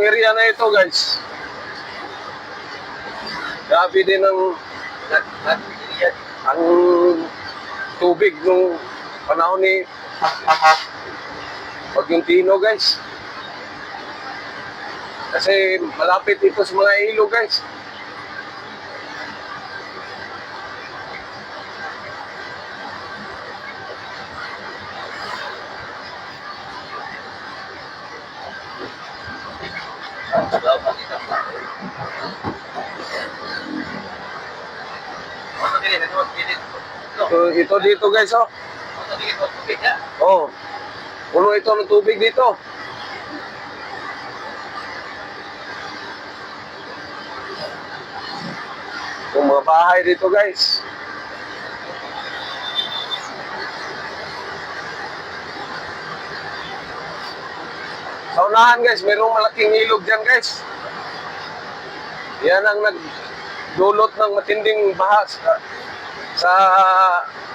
Itong area na ito guys, grabe din ang tubig nung panahon ni Bagyong Tino guys. Kasi malapit ito sa mga ilog guys. Ito dito guys, oh. Oh. Puno ito ng tubig dito. Yung mga bahay dito guys. Sa unahan guys, mayroong malaking ilog dyan guys. Yan ang nagdulot ng matinding baha sa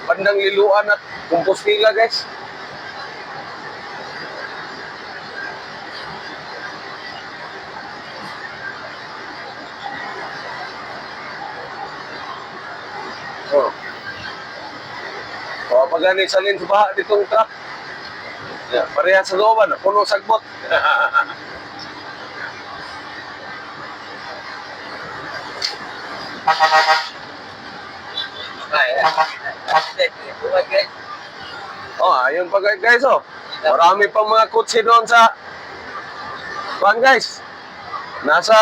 bandang Liloan at Compostela guys. Oh. O, pag ganit salin sa baha ditong truck. Yeah, pareha sa looban, puno sagbot. Oh, ayun pa guys, oh. Marami pang mga kutsi doon sa kuan guys. Nasa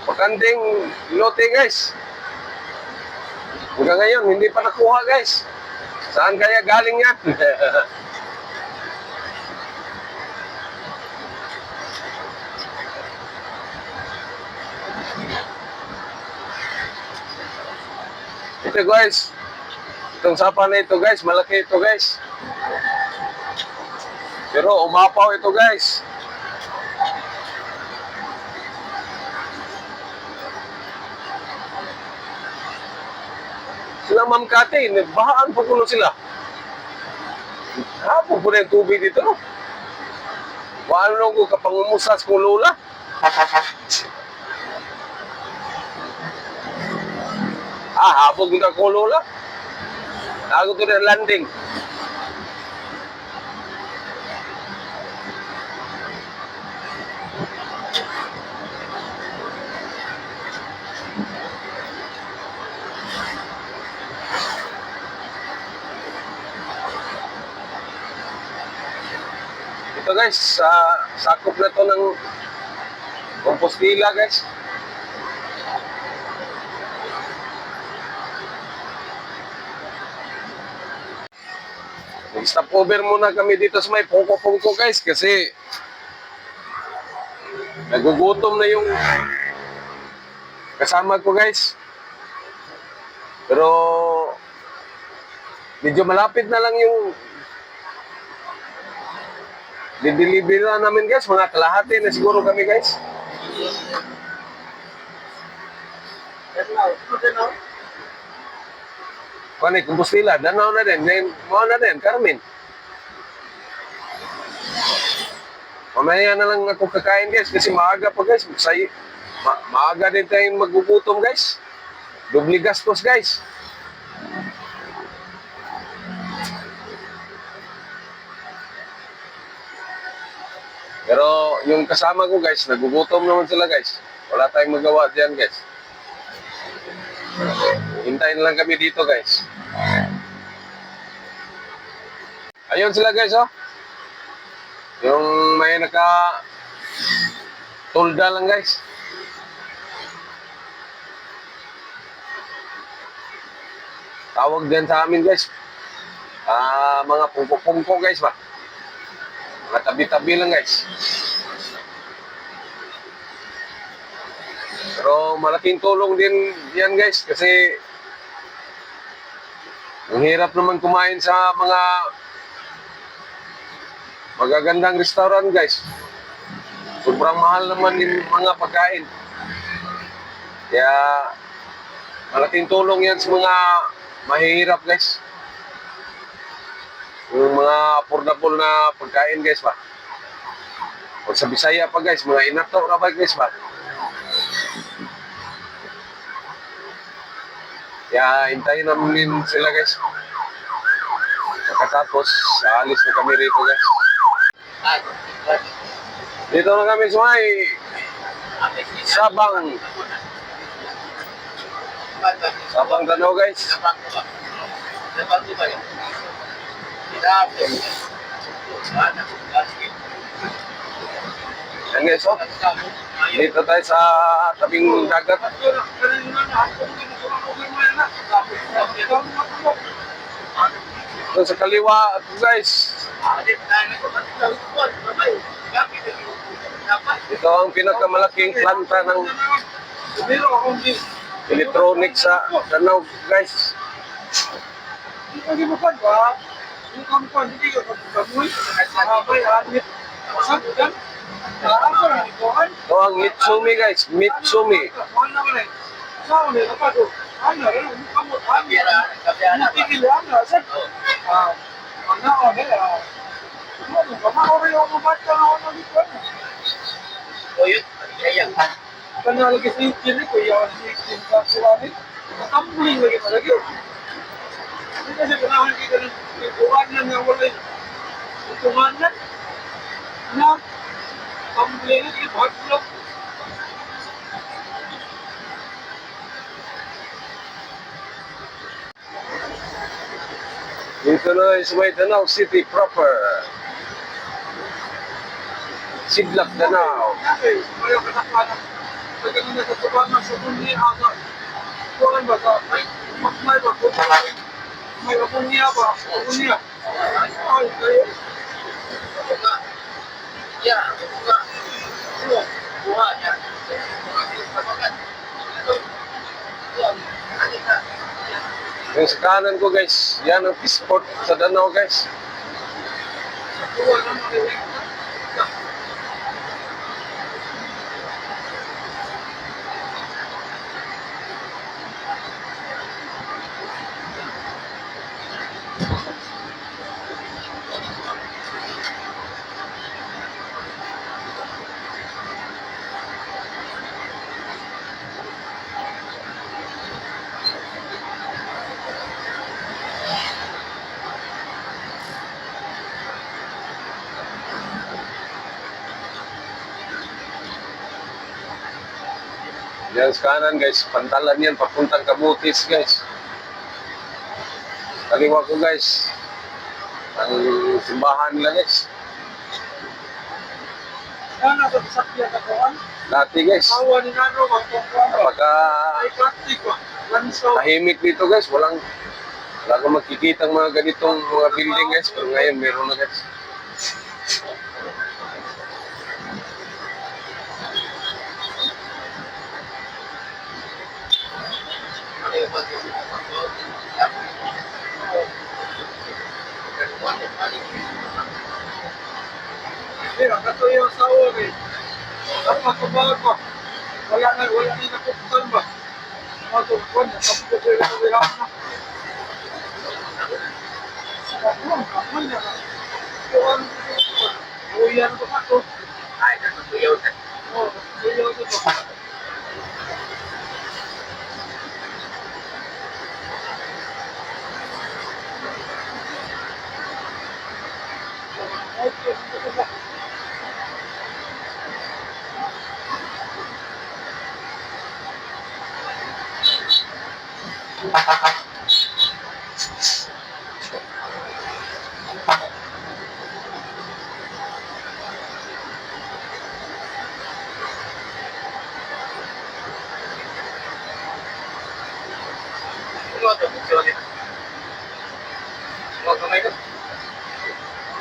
Pakanting lote guys. Hanggang ngayon, hindi pa nakuha guys. Saan kaya galing yan? Ito guys. Itong sapa na ito guys, malaki ito guys. Pero umapaw ito guys. Sila Ma'am Kati, bahaan po kuno sila. Hapon po na yung tubig dito, no? Paano nung ko kapangumusas ko lola? Hapon ko ko lola. Ako to na landing. Ito guys, sakop na to ng Compostela guys. Stop over muna kami dito sa may pungko-pungko guys kasi nagugutom na yung kasama ko guys. Pero medyo malapit na lang yung dideliver na namin guys, mga kalahati na siguro kami guys. Kung ano, Compostela, Danao na din, mga na din, Carmen. Mamaya na lang ako kakain guys, kasi maaga pa guys, maaga din tayong magugutom guys. Dubli gastos guys. Pero yung kasama ko guys, nagugutom naman sila guys. Wala tayong magawa diyan guys. Hintayin lang kami dito guys. Ayun sila guys, oh. Yung may tulda lang guys. Tawag din sa amin guys. Mga pungko-pungko guys ba. Mga tabi-tabi lang guys. Pero malaking tulong din yan guys kasi ang hirap naman kumain sa mga magagandang restaurant guys. Sobrang mahal naman yung mga pagkain. Kaya malaking tulong yan sa mga mahihirap guys. Yung mga affordable na pagkain guys ba. O sa Bisaya pa guys, mga inato na ba guys ba? Kaya hintayin namin sila guys. Pagkatapos, alis na kami rito guys. Dito na kami sa may Sabang. Sabang Danau guys. Yan guys, oh. Dito tayo sa tabing dagat. Doon sa kaliwa guys. Ito ang pinakamalaking planta ng electronic sa Danau guys. Ito ang Mitsumi guys, Mitsumi. Kanal lagi sedikit ni kuya sedikit tak suami. Kampung lagi lagi. Kita sebenarnya kita hubungan yang boleh hubungan na kampung ni बहुत लोग Dito na is may Danau City proper. Sidlak Danau. May katakan pagkakita sa tuban sa dunia agad. Kuan ba ta? May ba ko may dunia ba? Dunia. Ay, kayo. Ya, buah ya. Yung sa kanan ko guys, yan ang sport sa Danau guys. Yan sa kanan guys, pantalan yan, papuntang Kamutis guys. Kaliwa ko guys, ang simbahan nila guys. Sana sa sakya ka kuan. Dati guys, Awan ni nano magkukuan. pagka Ay plastic ba? Lansaw. tahimik dito guys, wala kang makikita ng mga ganitong mga building guys, pero ngayon meron na guys. Mira, kato yung sawa ni. Dapat kubago. Wala na nakukutan ba? Matukuan na kapag ko yung kabilang na. Kapag na. Kuan. Uyan ko pa to. Ay, natutuyaw na. Oo, natutuyaw ko to.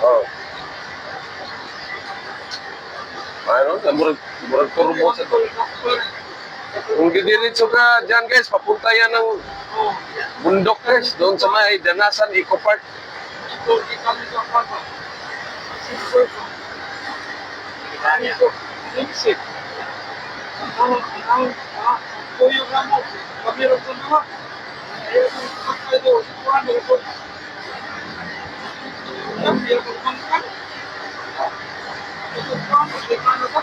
Oh. Mayroon, murag turbo sa to. Kung didiretso ka dyan guys, papunta yan ng bundok guys, doon sa may Danasan Eco Park. Ito, di kami sa kwarto. Sip. Ang kuyo ramo, kabiro ko na nga. Ayaw ko magkaido, kuhan na ito. Kabiro ko magkaido. Ito po, ano ba?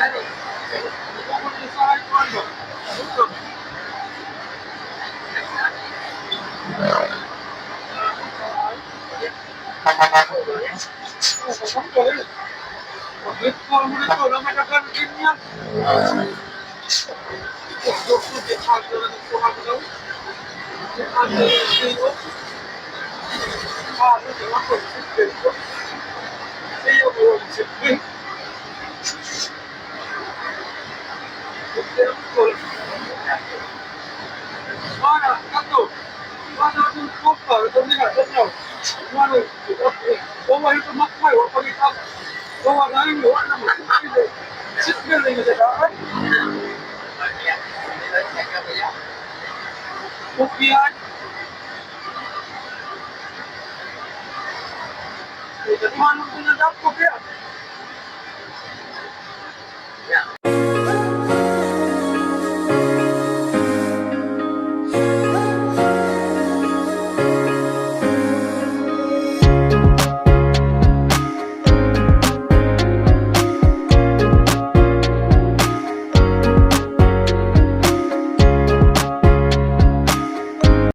Ano? Ito po yung sa akin, ano? Ito. Pag-lit ko mo nito, na may naganatin niya. Gusto ko, di ako na nagsuhan daw. Di ako na nagsuhan. Ano, di ako nagsuhan. Siya mo yung nagsuhan. Mana, kato. Mana yung kopa, ito nila, ito nyo. Mana, bawa ito makmay, wala pag-itap. Bawa na yun, wala naman. Sitbil na yung nadaan. Kupihan. Ito, manong ko na daw.